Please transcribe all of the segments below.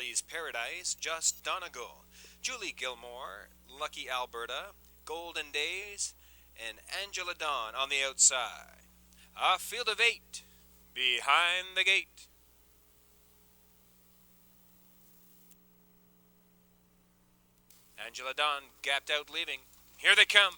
Nellie's Paradise, Just Donegal, Julie Gilmore, Lucky Alberta, Golden Days, and Angela Dawn on the outside. A field of 8 behind the gate. Angela Dawn gapped out leaving. Here they come.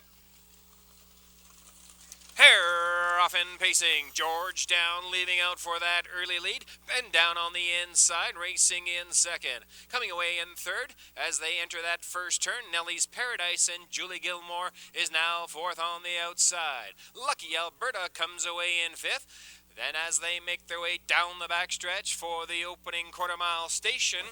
Hare off and pacing. Georgetown leaving out for that early lead. Ben down on the inside, racing in second. Coming away in third as they enter that first turn. Nellie's Paradise and Julie Gilmore is now fourth on the outside. Lucky Alberta comes away in fifth. Then as they make their way down the backstretch for the opening quarter-mile station,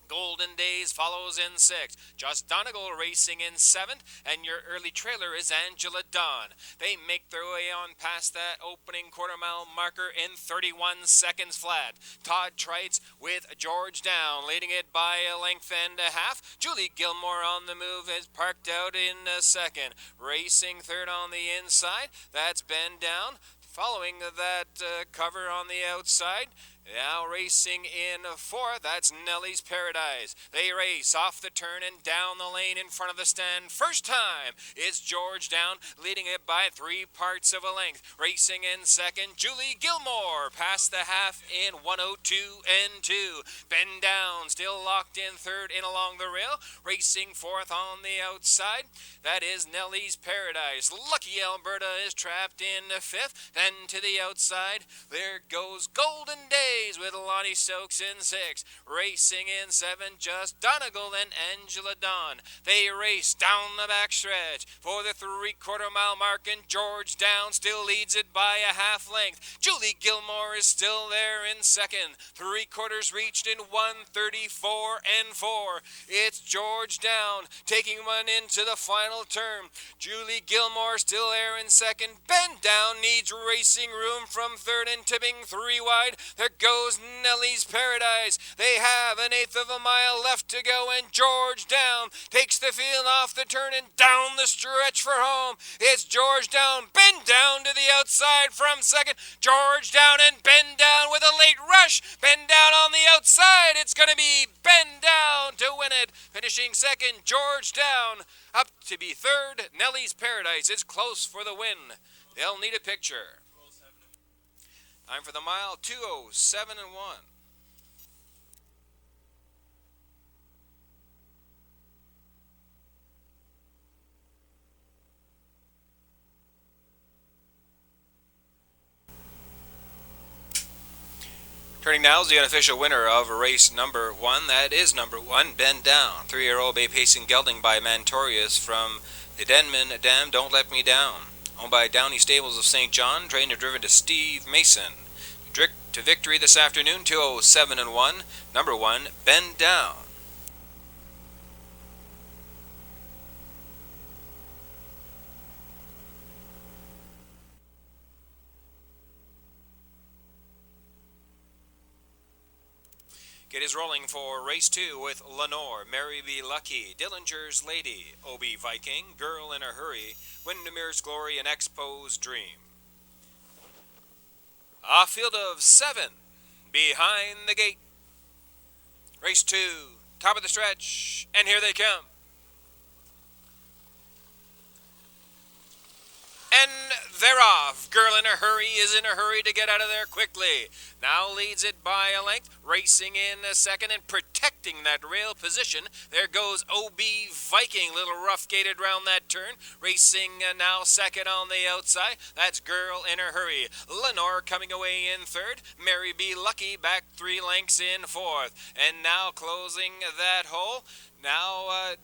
Golden Days follows in sixth. Just Donegal racing in seventh, and your early trailer is Angela Dawn. They make their way on past that opening quarter-mile marker in 31 seconds flat. Todd Trites with Georgetown leading it by a length and a half. Julie Gilmore on the move is parked out in second. Racing third on the inside, that's Ben Down. Following that cover on the outside, now racing in fourth, that's Nellie's Paradise. They race off the turn and down the lane in front of the stand. First time is Georgetown, leading it by 3 parts of a length. Racing in second, Julie Gilmore past the half in 1:02 and 2. Ben Down still locked in third in along the rail. Racing fourth on the outside, that is Nellie's Paradise. Lucky Alberta is trapped in fifth. Then to the outside, there goes Golden Days with Lonnie Stokes in sixth. Racing in seven, Just Donegal and Angela Dawn. They race down the backstretch for the 3/4 mile mark, and Georgetown still leads it by a half length. Julie Gilmore is still there in second. 3/4 reached in 1:34 and 4. It's Georgetown taking one into the final turn. Julie Gilmore still there in second. Ben Down needs racing room from third and tipping 3 wide. There goes Nellie's Paradise. They have an 1/8 of a mile left to go, and Georgetown takes the field off the turn and down the stretch for home. It's Georgetown, Ben Down to the outside from second. Georgetown and Ben Down with a late rush. Ben Down on the outside. It's going to be Ben Down to win it. Finishing second, Georgetown. Up to be third, Nellie's Paradise is close for the win. They'll need a picture. Time for the mile, 2:07 and 1. Turning now is the unofficial winner of race number 1. That is number 1, Ben Down. 3-year-old bay pacing gelding by Mantorius from the Denman Dam, Don't Let Me Down. Owned by Downey Stables of St. John, trained and driven to Steve Mason. To victory this afternoon, 2:07 and 1. Number 1, Ben Down. Get is rolling for race 2 with Lenore, Mary Be Lucky, Dillinger's Lady, Obi Viking, Girl in a Hurry, Windermere's Glory, and Expo's Dream. A field of 7 behind the gate. Race 2, top of the stretch, and here they come. And they're off. Girl in a Hurry is in a hurry to get out of there quickly. Now leads it by a length, racing in a second and protecting that rail position. There goes OB Viking, little rough-gated round that turn. Racing now second on the outside. That's Girl in a Hurry. Lenore coming away in third. Mary Be Lucky back 3 lengths in fourth. And now closing that hole. Now,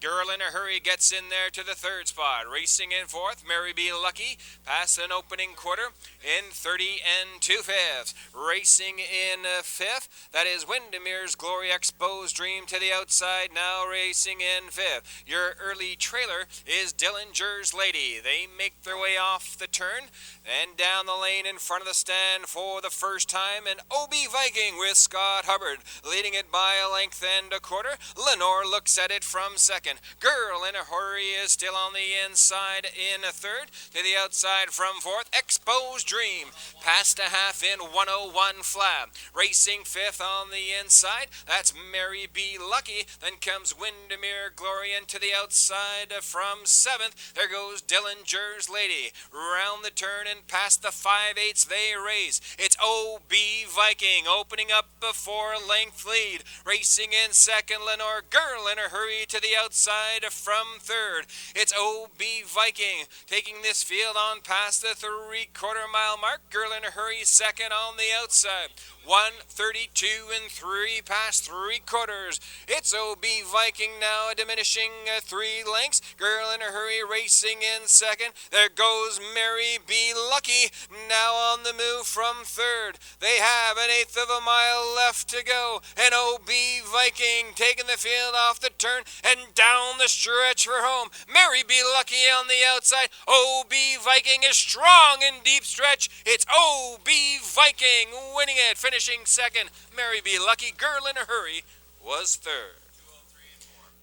Girl in a Hurry gets in there to the third spot. Racing in fourth, Mary Be Lucky, past an opening quarter in 30 2/5. Racing in fifth, that is Windermere's Glory, Expo's Dream to the outside, now racing in fifth. Your early trailer is Dillinger's Lady. They make their way off the turn and down the lane in front of the stand for the first time, and OB Viking with Scott Hubbard leading it by a length and a quarter. Lenore looks at it from second. Girl in a Hurry is still on the inside in a third. To the outside from fourth, Expo's Dream. Past a half in 101 Flab. Racing fifth on the inside, that's Mary B. Lucky. Then comes Windermere Glory, and to the outside from seventh, there goes Dillinger's Lady. Round the turn and past the 5/8 they race. It's O.B. Viking opening up a 4-length lead. Racing in second, Lenore Girl in a Hurry to the outside from third. It's O.B. Viking taking this field on past the 3/4 mile mark. Girl in a Hurry second on the outside. 1:32 and 3 past 3/4. It's O.B. Viking now diminishing 3 lengths. Girl in a Hurry racing in second. There goes Mary B. Lucky now on the move from third. They have 1/8 of a mile left to go. And O.B. Viking taking the field off the turn and down the stretch for home. Mary B. Lucky on the outside. O.B. Viking is strong in deep stretch. It's O.B. Viking winning it. Finishing second, Mary B. Lucky. Girl in a Hurry was third.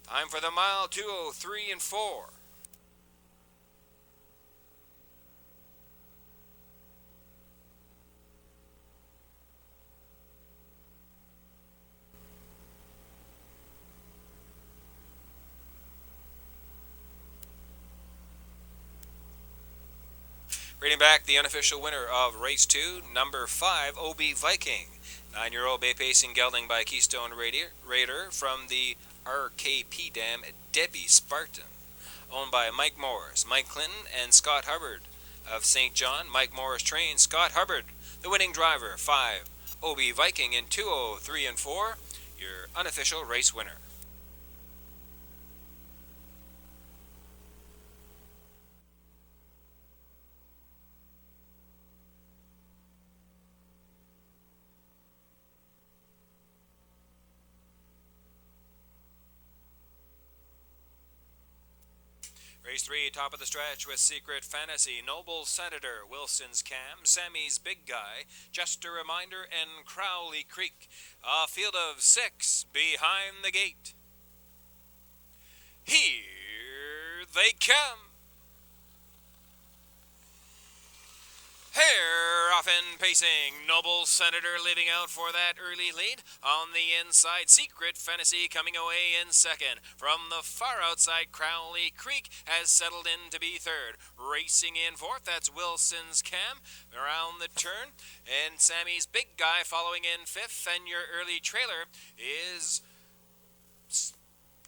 Time for the mile, 2:03 and 4. Reading back the unofficial winner of race 2, number 5, O.B. Viking. 9-year-old bay pacing gelding by Keystone Raider from the RKP Dam, Debbie Spartan. Owned by Mike Morris, Mike Clinton, and Scott Hubbard of St. John. Mike Morris trains Scott Hubbard. The winning driver, 5, O.B. Viking in 2:03 and 4. Your unofficial race winner. Race 3, top of the stretch with Secret Fantasy, Noble Senator, Wilson's Cam, Sammy's Big Guy, Just a Reminder, and Crowley Creek. A field of 6 behind the gate. Here they come. Here, often pacing, Noble Senator leading out for that early lead. On the inside, Secret Fantasy coming away in second. From the far outside, Crowley Creek has settled in to be third. Racing in fourth, that's Wilson's Cam. Around the turn, and Sammy's Big Guy following in fifth. And your early trailer is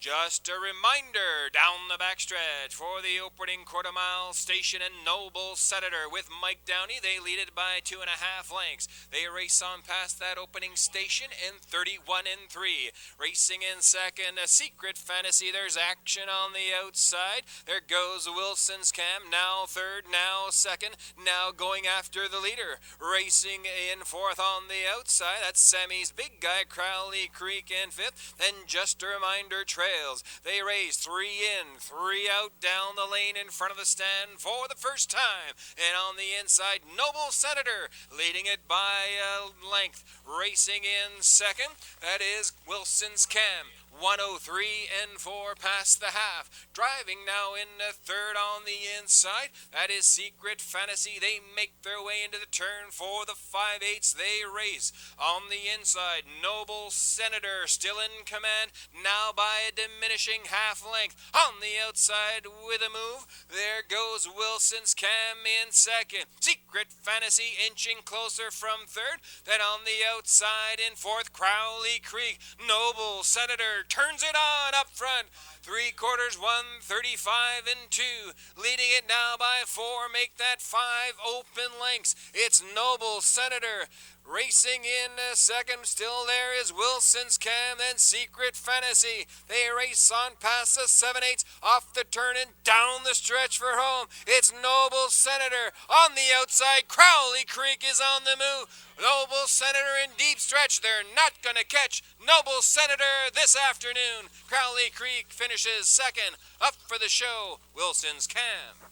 Just a Reminder down the backstretch for the opening quarter-mile station, and Noble Senator with Mike Downey. They lead it by 2.5 lengths. They race on past that opening station in 31 and 3. Racing in second, a Secret Fantasy. There's action on the outside. There goes Wilson's Cam, now third, now second, now going after the leader. Racing in fourth on the outside, that's Sammy's Big Guy, Crowley Creek in fifth. Then Just a Reminder trails. They race 3 in, 3 out down the lane in front of the stand for the first time. And on the inside, Noble Senator leading it by a length. Racing in second, that is Wilson's Cam. 1:03 and 4 past the half. Driving now in the third on the inside, that is Secret Fantasy. They make their way into the turn for the 5/8. They race. On the inside, Noble Senator still in command, now by a diminishing half length. On the outside with a move, there goes Wilson's Cam in second. Secret Fantasy inching closer from third. Then on the outside in fourth, Crowley Creek. Noble Senator turns it on up front. 3/4, 1:35 and 2. Leading it now by 4. Make that 5 open lengths. It's Noble Senator. Racing in second, still there is Wilson's Cam, then Secret Fantasy. They race on past the 7/8, off the turn and down the stretch for home. It's Noble Senator. On the outside, Crowley Creek is on the move. Noble Senator in deep stretch. They're not going to catch Noble Senator this afternoon. Crowley Creek finishes second. Up for the show, Wilson's Cam.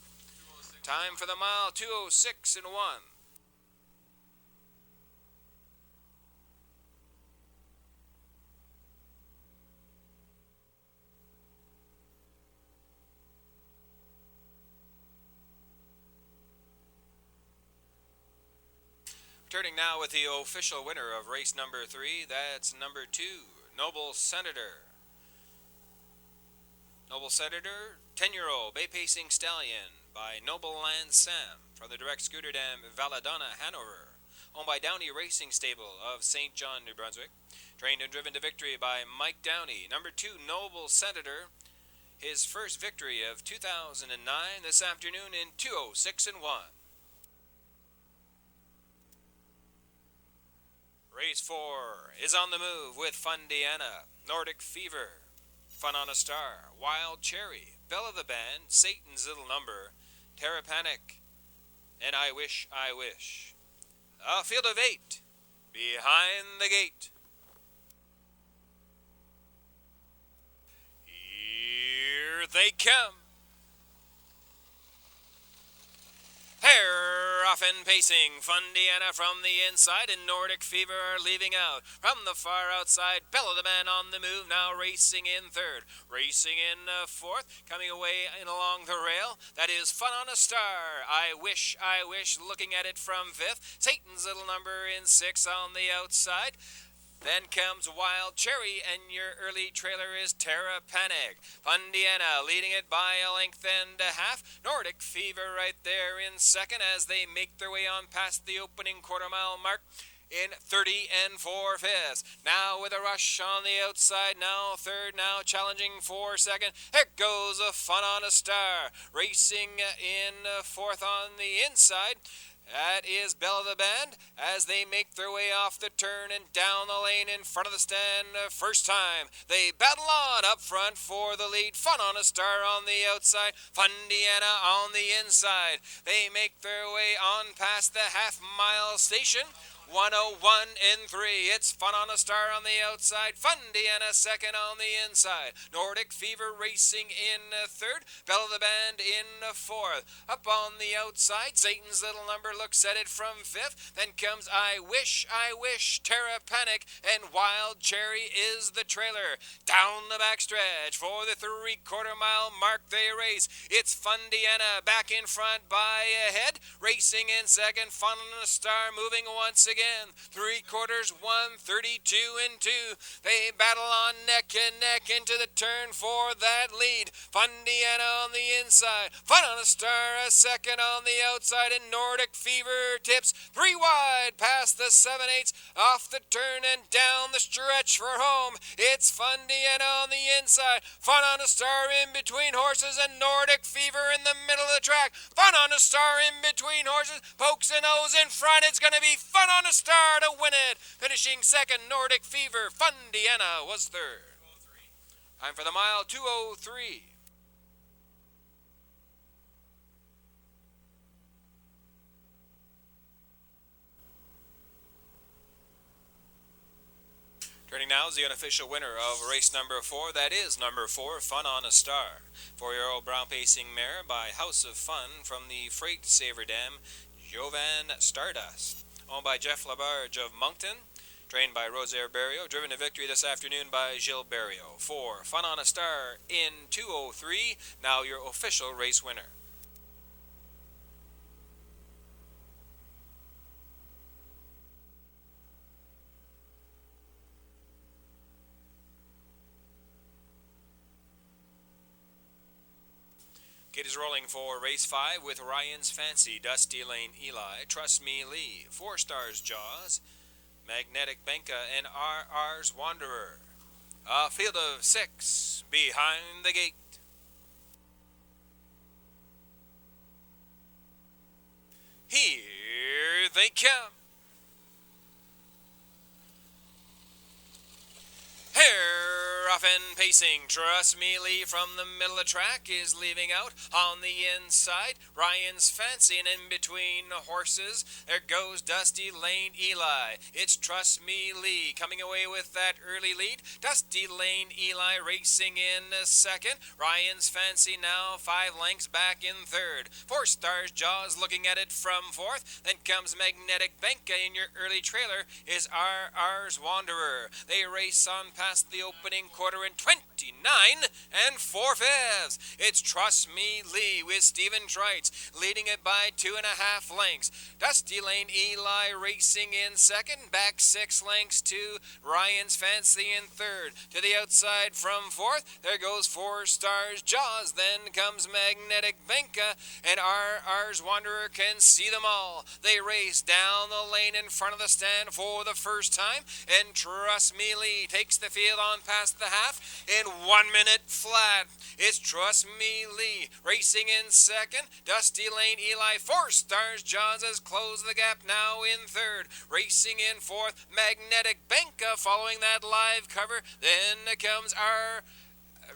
Time for the mile, 2:06 and 1. Turning now with the official winner of race number 3, that's number 2, Noble Senator. Noble Senator, 10-year-old Bay Pacing Stallion by Noble Land Sam from the Direct Scooter Dam Valladonna, Hanover, owned by Downey Racing Stable of St. John, New Brunswick. Trained and driven to victory by Mike Downey. Number 2, Noble Senator, his first victory of 2009 this afternoon in 2:06 and 1. Race 4 is on the move with Fundiana, Nordic Fever, Fun on a Star, Wild Cherry, Belle of the Band, Satan's Little Number, Terra Panic, and I Wish, I Wish. A field of 8 behind the gate. Here they come. Pair off and pacing, Fundiana from the inside and Nordic Fever are leaving out. From the far outside, Belle of the Band on the move, now racing in third. Racing in fourth, coming away in along the rail. That is Fun on a Star. I Wish, looking at it from fifth. Satan's Little Number in sixth on the outside. Then comes Wild Cherry, and your early trailer is Terra Panic. Fundiana leading it by a length and a half. Nordic Fever right there in second as they make their way on past the opening quarter-mile mark in 30 4/5. Now with a rush on the outside, now third, now challenging for second. Here goes a Fun on a Star, racing in fourth on the inside. That is Belle of the Band as they make their way off the turn and down the lane in front of the stand first time. They battle on up front for the lead. Fun on a Star on the outside. Fundiana on the inside. They make their way on past the half-mile station. 101 in 3. It's Fun on a Star on the outside. Fundiana second on the inside. Nordic Fever racing in third. Belle of the Band in fourth. Up on the outside, Satan's Little Number looks at it from fifth. Then comes I Wish, Terra Panic, and Wild Cherry is the trailer. Down the backstretch for the 3/4 mile mark they race. It's Fundiana back in front by a head. Racing in second, Fun on a Star moving once again. 3/4, 1:32 and 2. They battle on neck and neck into the turn for that lead. Fundiana on the inside. Fun on a Star a second on the outside, and Nordic Fever tips 3 wide past the 7/8 off the turn and down the stretch for home. It's Fundiana on the inside. Fun on a Star in between horses, and Nordic Fever in the middle of the track. Fun on a Star in between horses. Pokes a nose in front. It's going to be Fun on a Star to win it. Finishing second, Nordic Fever. Fundiana was third. Time for the mile, 2:03. Turning now is the unofficial winner of race number 4. That is number 4, Fun on a Star. 4-year-old brown pacing mare by House of Fun from the Freight Saver Dam, Jovan Stardust. Owned by Jeff Labarge of Moncton. Trained by Rosaire Berrio. Driven to victory this afternoon by Gilles Berrio. 4, Fun on a Star in 2:03. Now your official race winner. Gate is rolling for race 5 with Ryan's Fancy, Dusty Lane Eli, Trust Me Lee, 4 Stars Jaws, Magnetic Benka, and RR's Wanderer. A field of 6 behind the gate. Here they come. Here off and pacing, Trust Me Lee from the middle of the track is leaving out on the inside. Ryan's Fancy, and in between the horses, there goes Dusty Lane Eli. It's Trust Me Lee coming away with that early lead. Dusty Lane Eli racing in second. Ryan's Fancy now 5 lengths back in third. 4 Stars Jaws looking at it from fourth. Then comes Magnetic Benka, in your early trailer is RR's Wanderer. They race on past the opening quarter quarter in 29 4/5. It's Trust Me Lee with Stephen Trites leading it by 2.5 lengths. Dusty Lane Eli racing in second, back 6 lengths to Ryan's Fancy in third. To the outside from fourth, there goes 4 Stars Jaws, then comes Magnetic Benka, and RR's Wanderer can see them all. They race down the lane in front of the stand for the first time, and Trust Me Lee takes the field on past the half in 1 minute flat. It's Trust Me Lee racing in second. Dusty Lane Eli, 4 Stars Jaws has closed the gap now in third. Racing in fourth, Magnetic Benka following that live cover. Then comes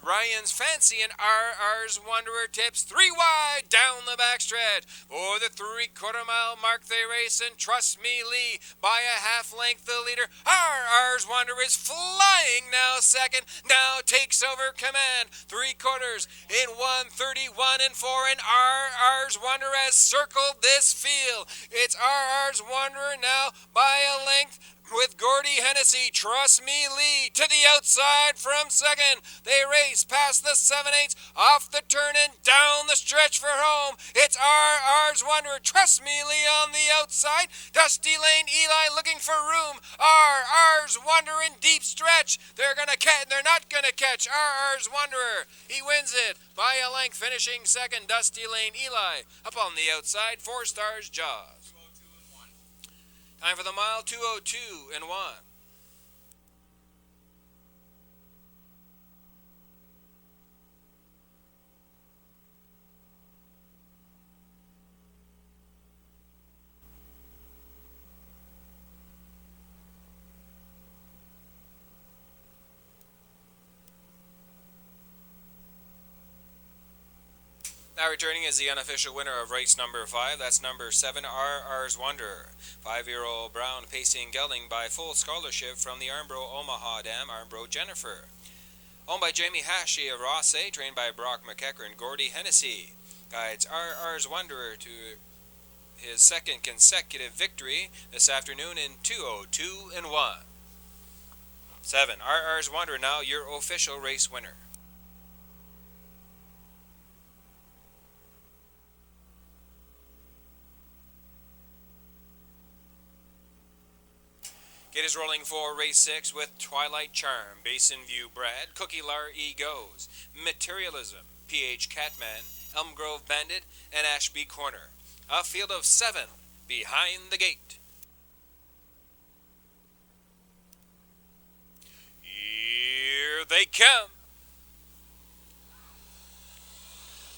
Ryan's Fancy, and RR's Wanderer tips 3 wide down the backstretch. For the 3/4 mile mark they race, and Trust Me Lee by a half length the leader. RR's Wanderer is flying now second, now takes over command. 3/4 in 1:31 4, and RR's Wanderer has circled this field. It's RR's Wanderer now by a length with Gordy Hennessy. Trust Me Lee to the outside from second. They race past the 7/8 off the turn and down the stretch for home. It's RR's Wanderer. Trust Me Lee on the outside. Dusty Lane Eli looking for room. RR's Wanderer in deep stretch. They're not gonna catch RR's Wanderer. He wins it by a length, finishing second. Dusty Lane Eli up on the outside. 4 Stars Jaws. Time for the mile, 2:02 and 1. Now returning is the unofficial winner of race number 5. That's number 7, RR's Wanderer. 5-year-old brown pacing gelding by full scholarship from the Armbro Omaha Dam, Armbro Jennifer. Owned by Jamie Hashi of Raceway, trained by Brock McEachern and Gordy Hennessy. Guides RR's Wanderer to his second consecutive victory this afternoon in 2:02 and 1. 7, RR's Wanderer now your official race winner. It is rolling for race 6 with Twilight Charm, Basin View Brad, Cookie Lar E Goes, Materialism, PH Catman, Elm Grove Bandit, and Ashby Corner. A field of 7 behind the gate. Here they come.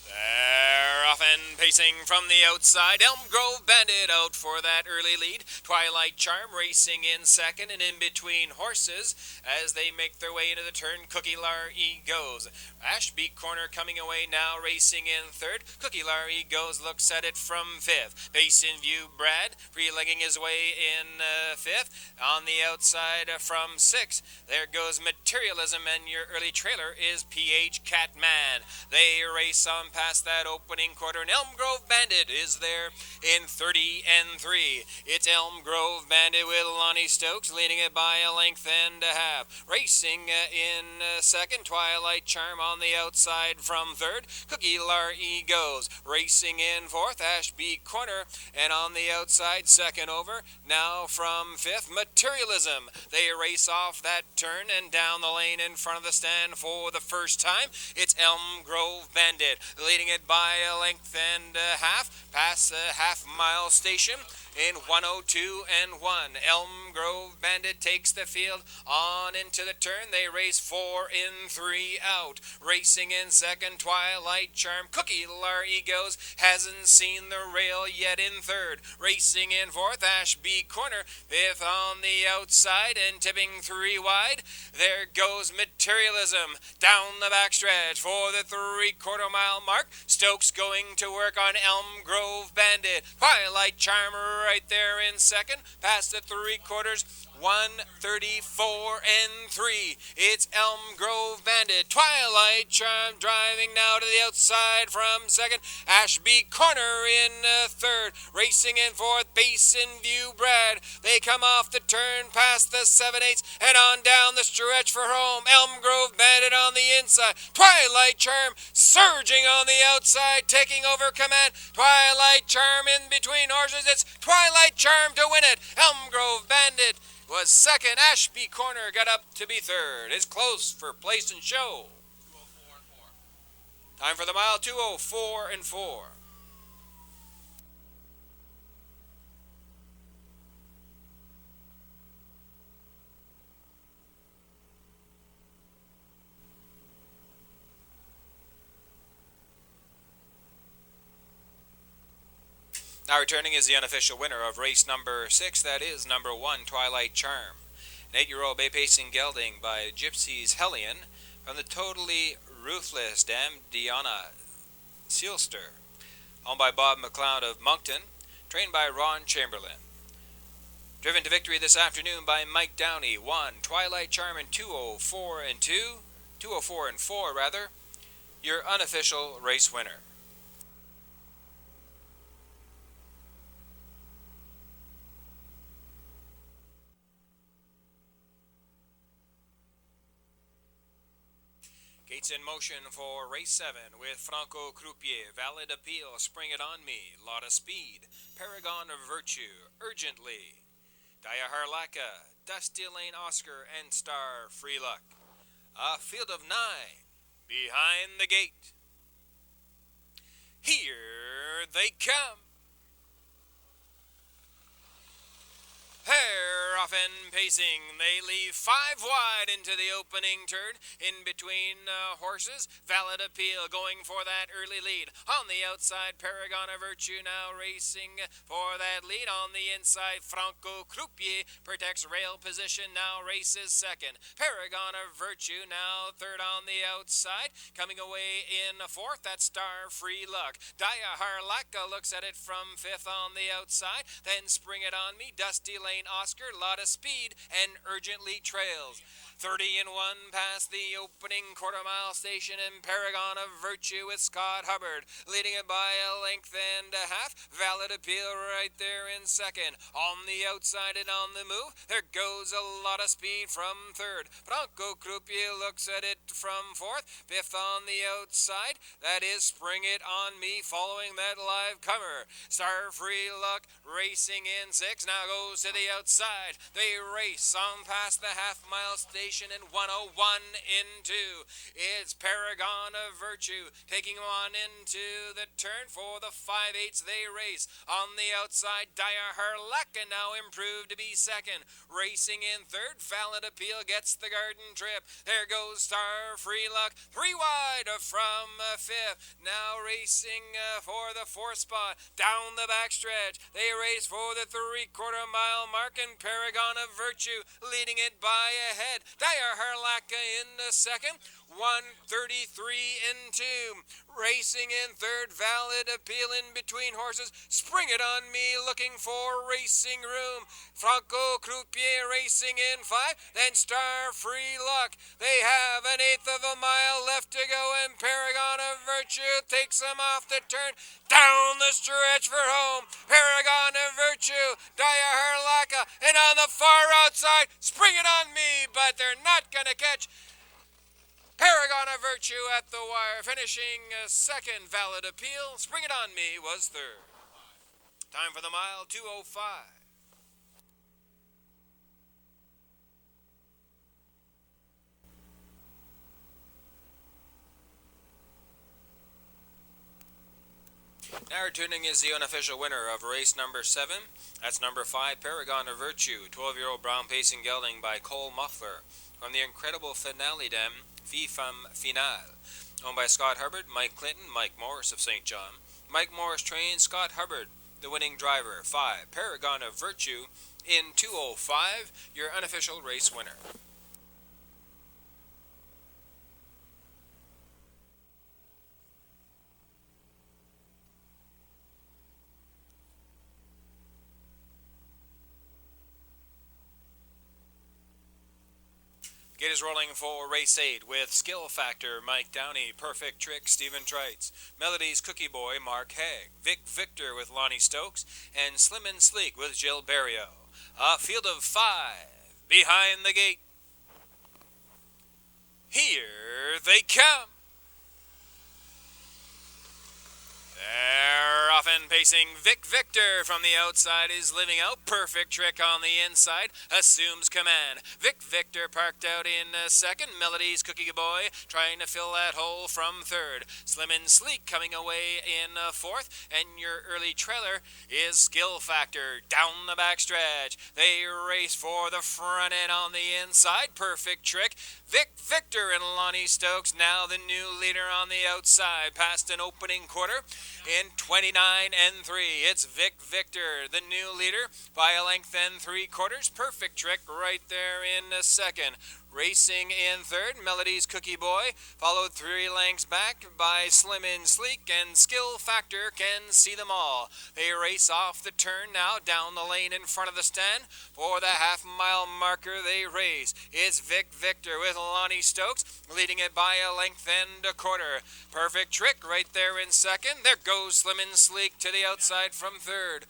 They're off and pacing from the outside. Elm Grove Bandit out for that early lead. Twilight Charm racing in second, and in between horses as they make their way into the turn. Cookie Lar E Goes. Ashby Corner coming away now, racing in third. Cookie Lar E Goes looks at it from fifth. Basin View Brad free-legging his way in fifth. On the outside from sixth, there goes Materialism, and your early trailer is PH Catman. They race on past that opening quarter, and Elm Grove Bandit is there in 30 and 3. It's Elm Grove Bandit with Lonnie Stokes leading it by a length and a half. Racing in second, Twilight Charm on the outside from third. Cookie Lar E Goes racing in fourth, Ashby Corner, and on the outside second over now from fifth, Materialism. They race off that turn and down the lane in front of the stand for the first time. It's Elm Grove Bandit leading it by a length and a half past the half-mile station in 1:02 and 1. Elm Grove Bandit takes the field on into the turn. They race 4 in 3 out. Racing in second, Twilight Charm. Cookie Lar E Goes hasn't seen the rail yet in third. Racing in fourth, Ashby Corner. Fifth on the outside and tipping 3 wide. There goes Materialism down the backstretch for the 3/4 mile mark. Stokes going to work on Elm Grove Bandit. Twilight Charm right there in second, past the 3/4, 1:34 and 3. It's Elm Grove Bandit. Twilight Charm driving now to the outside from second. Ashby Corner in third. Racing in fourth, Basin View Brad. They come off the turn past the 7/8 and on down the stretch for home. Elm Grove Bandit on the inside. Twilight Charm surging on the outside, taking over command. Twilight Charm in between horses. It's Twilight Charm to win it. Elm Grove Bandit was second. Ashby Corner got up to be third. It's close for place and show. 2:04 and 4. Time for the mile, 2:04 and 4. Now returning is the unofficial winner of race number 6, that is number 1, Twilight Charm. An 8-year-old bay pacing gelding by Gypsy's Hellion from the totally ruthless Dame Diana Sealster, owned by Bob McLeod of Moncton, trained by Ron Chamberlain. Driven to victory this afternoon by Mike Downey, 1, Twilight Charm in 2:04 and 2, 2:04 and 4 rather, your unofficial race winner. Gates in motion for race 7 with Franco Croupier, Valid Appeal, Spring It On Me, Lot of Speed, Paragon of Virtue, Urgently, Daya Harlaka, Dusty Lane Oscar, and Star Free Luck. A field of 9 behind the gate. Here they come. They're off and pacing. They leave 5 wide into the opening turn. In between horses, Valid Appeal going for that early lead. On the outside, Paragon of Virtue now racing for that lead. On the inside, Franco Croupier protects rail position, now races second. Paragon of Virtue now third on the outside. Coming away in fourth, that's Star Free Luck. Daya Harlaka looks at it from fifth on the outside. Then Spring It On Me, Dusty Lane Oscar, Lot of Speed, and Urgently trails. 30 and 1 past the opening quarter-mile station, and Paragon of Virtue with Scott Hubbard leading it by a length and a half. Valid Appeal right there in second. On the outside and on the move, there goes a Lot of Speed from third. Franco Croupier looks at it from fourth. Fifth on the outside, that is Spring It On Me following that live comer. Star Free Luck racing in 6, now goes to the outside. They race on past the half-mile station in 1:01 in 2. It's Paragon of Virtue taking on into the turn for the 5/8 they race. On the outside, Daya Harlaka now improved to be second. Racing in third, Valid Appeal gets the garden trip. There goes Star Free Luck, 3 wide from fifth. Now racing for the 4th spot. Down the backstretch, they race for the 3/4 mile mark, and Paragon of Virtue leading it by a head. Daya Harlaka in the second, 1:33 in 2. Racing in third, Valid Appeal in between horses. Spring It On Me looking for racing room. Franco Croupier racing in 5, then Star Free Luck. They have an 1/8 of a mile left to go, and Paragon of Virtue takes them off the turn. Down the stretch for home. Paragon of Virtue, Daya Harlaka, and on the far outside, Spring It On Me, but they're not going to catch Paragon of Virtue at the wire, finishing second. Valid Appeal. Spring It On Me was third. Time for the mile, 2:05. Now returning is the unofficial winner of race number 7. That's number 5, Paragon of Virtue, 12-year-old brown pacing gelding by Cole Muffler from the incredible Finale Dame, Fille Femme Finale, owned by Scott Hubbard, Mike Clinton, Mike Morris of St. John. Mike Morris trains Scott Hubbard, the winning driver. 5, Paragon of Virtue in 2:05, your unofficial race winner. Gate is rolling for race 8 with Skill Factor, Mike Downey, Perfect Trick, Stephen Trites, Melody's Cookie Boy, Mark Haig, Vic Victor with Lonnie Stokes, and Slim and Sleek with Jill Barrio. A field of 5 behind the gate. Here they come. They're off and pacing. Vic Victor from the outside is living out. Perfect trick on the inside. Assumes command. Vic Victor parked out in second. Melody's Cookie Boy trying to fill that hole from third. Slim and Sleek coming away in fourth. And your early trailer is Skill Factor down the backstretch. They race for the front end on the inside. Perfect trick. Vic Victor and Lonnie Stokes now the new leader on the outside. Past an opening quarter in 29 and 3. It's Vic Victor, the new leader, by a length and 3/4. Perfect trick right there in second. Racing in third, Melody's Cookie Boy, followed 3 lengths back by Slim and Sleek, and Skill Factor can see them all. They race off the turn now down the lane in front of the stand. For the half-mile marker they race. It's Vic Victor with Lonnie Stokes, leading it by a length and 1/4. Perfect trick right there in second. There goes Slim and Sleek to the outside from third.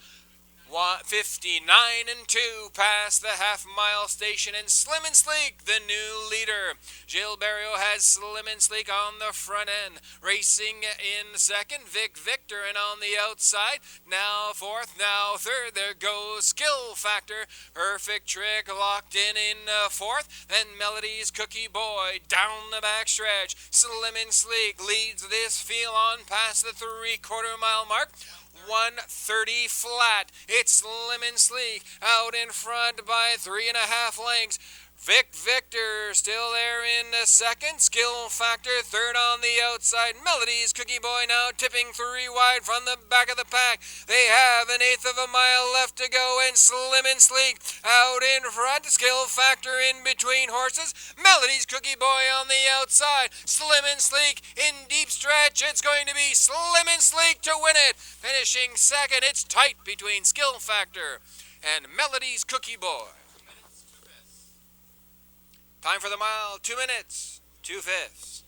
59 and 2 past the half-mile station, and Slim and Sleek, the new leader. Gilles Barrio has Slim and Sleek on the front end. Racing in second, Vic Victor, and on the outside, now fourth, now third. There goes Skill Factor. Perfect trick locked in fourth. Then Melody's Cookie Boy down the backstretch. Slim and Sleek leads this field on past the 3/4 mile mark. 1:30 flat. It's Slim and Sleek out in front by 3.5 lengths. Vic Victor still there in second. Skill Factor third on the outside. Melody's Cookie Boy now tipping 3 wide from the back of the pack. They have 1/8 of a mile left to go, and Slim and Sleek out in front. Skill Factor in between horses. Melody's Cookie Boy on the outside. Slim and Sleek in deep stretch. It's going to be Slim and Sleek to win it. Finishing second. It's tight between Skill Factor and Melody's Cookie Boy. Time for the mile, 2 minutes, 2/5.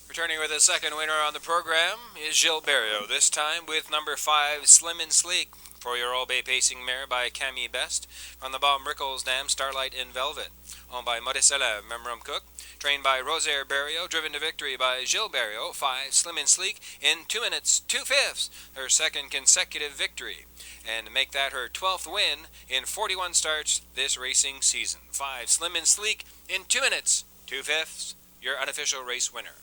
Returning with the second winner on the program is Gilles Barrio, this time with number 5, Slim and Sleek, 4-year-old bay pacing mare by Camille Best, from the Bob Rickles Dam, Starlight in Velvet, owned by Modicella Memram Cook, trained by Rosaire Barrio, driven to victory by Gilles Barrio, 5, Slim and Sleek, in 2 minutes, 2/5, her second consecutive victory, and make that her 12th win in 41 starts this racing season. 5, Slim and Sleek, in 2 minutes, 2/5, your unofficial race winner.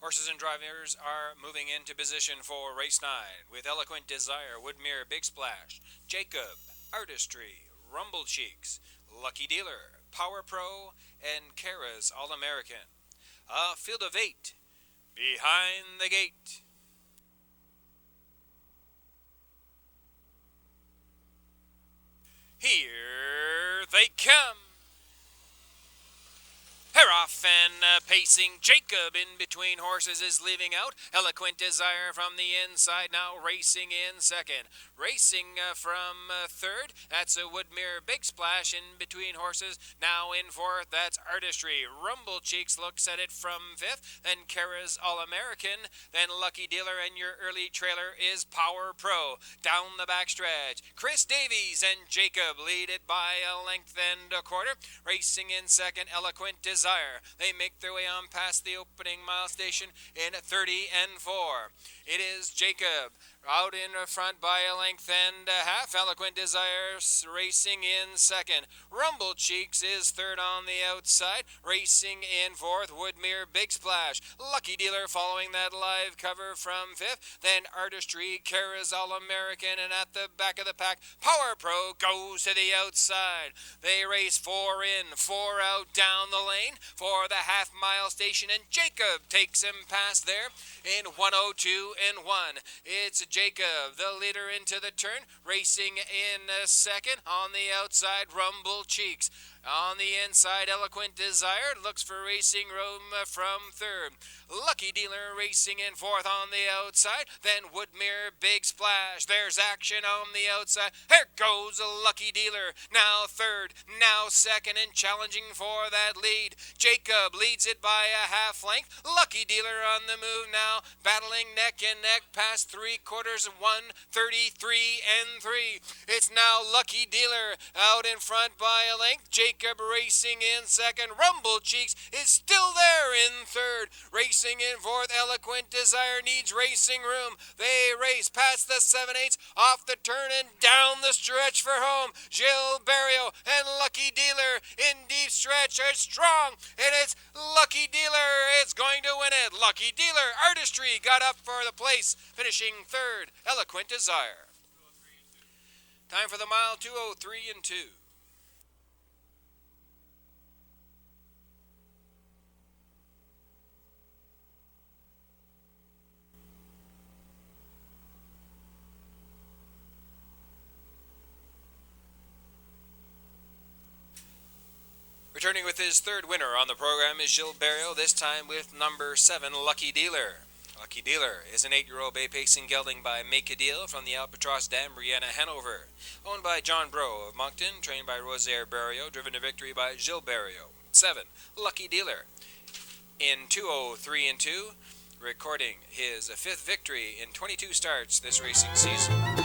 Horses and drivers are moving into position for race 9 with Eloquent Desire, Woodmere Big Splash, Jacob, Artistry, Rumble Cheeks, Lucky Dealer, Power Pro, and Kara's All-American. A field of 8 behind the gate. Here they come. They're off and pacing. Jacob in between horses is leaving out. Eloquent Desire from the inside now racing in second. Racing from third, that's a Woodmere Big Splash in between horses. Now in fourth, that's Artistry. Rumble Cheeks looks at it from fifth. Then Kara's All-American. Then Lucky Dealer, and your early trailer is Power Pro. Down the backstretch, Chris Davies and Jacob lead it by a length and 1/4. Racing in second, Eloquent Desire. They make their way on past the opening mile station in 30 and 4. It is Jacob out in front by a length and a half. Eloquent Desire racing in second. Rumble Cheeks is third on the outside. Racing in fourth, Woodmere Big Splash. Lucky Dealer following that live cover from fifth. Then Artistry, Kara's All-American, and at the back of the pack, Power Pro goes to the outside. They race 4 in, 4 out down the lane for the half-mile station, and Jacob takes him past there in 1:02 and 1. It's Jacob, the leader into the turn, racing in second. On the outside, Rumble Cheeks. On the inside, Eloquent Desire looks for racing room from third. Lucky Dealer racing in fourth on the outside. Then Woodmere Big Splash. There's action on the outside. Here goes a Lucky Dealer. Now third, now second, and challenging for that lead. Jacob leads it by a half length. Lucky Dealer on the move now, battling neck and neck past 3/4 of 1:33 and 3. It's now Lucky Dealer out in front by a length. Jacob racing in second. Rumble Cheeks is still there in third. Racing in fourth, Eloquent Desire needs racing room. They race past the 7/8 off the turn and down the stretch for home. Gilles Barrio and Lucky Dealer in deep stretch are strong, and it's Lucky Dealer is going to win it. Lucky Dealer Artistry got up for the place, finishing third. Eloquent Desire. Time for the mile 2:03 and 2. Returning with his third winner on the program is Gilles Barrio, this time with number 7, Lucky Dealer. Lucky Dealer is an 8-year-old bay pacing gelding by Make a Deal from the Albatross Dam, Brianna, Hanover. Owned by John Bro of Moncton, trained by Rosaire Barrio, driven to victory by Gilles Barrio. 7, Lucky Dealer. In 2:03 and 2, recording his 5th victory in 22 starts this racing season.